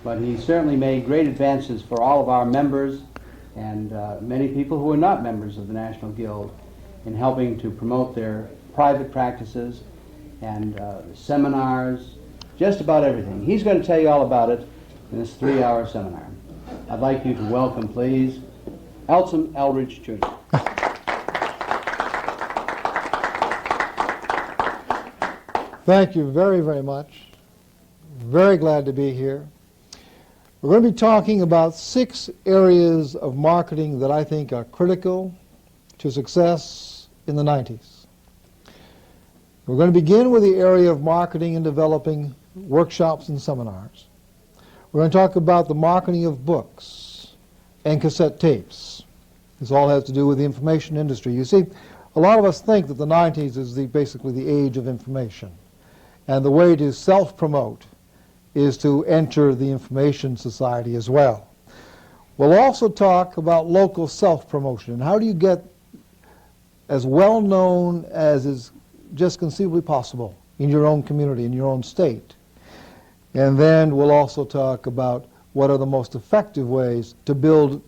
but he certainly made great advances for all of our members and many people who are not members of the National Guild in helping to promote their private practices and seminars, just about everything. He's going to tell you all about it in this 3-hour seminar. I'd like you to welcome, please, Elsom Eldridge, Jr. Thank you very, very much. Very glad to be here. We're going to be talking about 6 areas of marketing that I think are critical to success in the 90s. We're going to begin with the area of marketing and developing workshops and seminars. We're going to talk about the marketing of books and cassette tapes. This all has to do with the information industry. You see, a lot of us think that the 90s is basically the age of information. And the way to self-promote is to enter the information society as well. We'll also talk about local self-promotion and how do you get as well known as is just conceivably possible in your own community, in your own state. And then we'll also talk about what are the most effective ways to build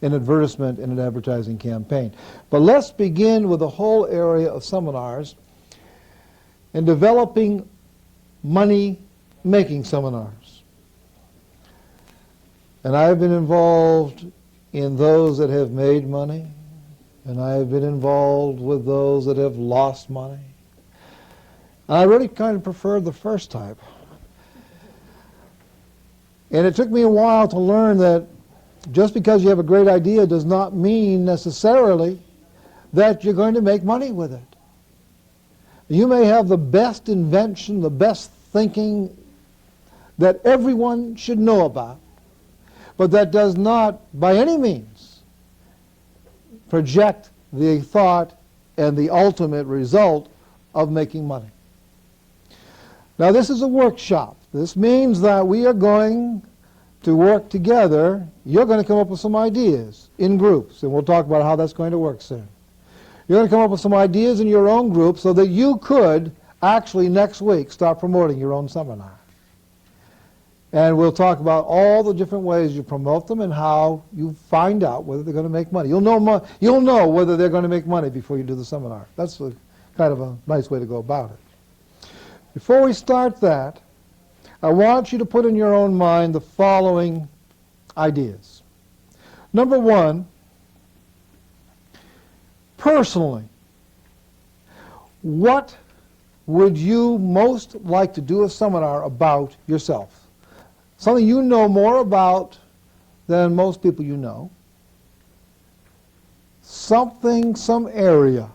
an advertisement and an advertising campaign. But let's begin with the whole area of seminars and developing money-making seminars. And I've been involved in those that have made money, and I've been involved with those that have lost money. And I really kind of preferred the first type. And it took me a while to learn that just because you have a great idea does not mean necessarily that you're going to make money with it. You may have the best invention, the best thinking that everyone should know about, but that does not by any means project the thought and the ultimate result of making money. Now, this is a workshop. This means that we are going to work together. You're going to come up with some ideas in groups, and we'll talk about how that's going to work soon. You're going to come up with some ideas in your own group so that you could actually next week start promoting your own seminar. And we'll talk about all the different ways you promote them and how you find out whether they're going to make money. You'll know whether they're going to make money before you do the seminar. That's kind of a nice way to go about it. Before we start that, I want you to put in your own mind the following ideas. Number 1, personally, what would you most like to do a seminar about yourself? Something you know more about than most people you know. Something, some area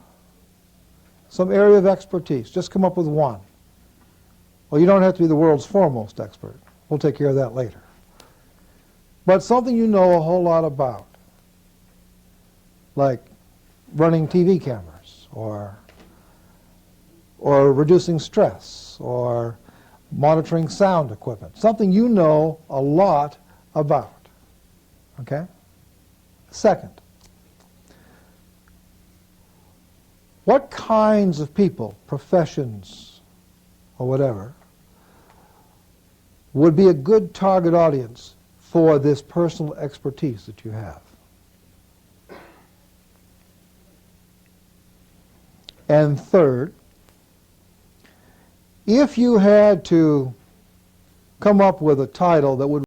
of expertise. Just come up with one. Well, you don't have to be the world's foremost expert. We'll take care of that later. But something you know a whole lot about, like running TV cameras, or reducing stress, or monitoring sound equipment. Something you know a lot about. Okay? Second, what kinds of people, professions, or whatever, would be a good target audience for this personal expertise that you have? And third, if you had to come up with a title that would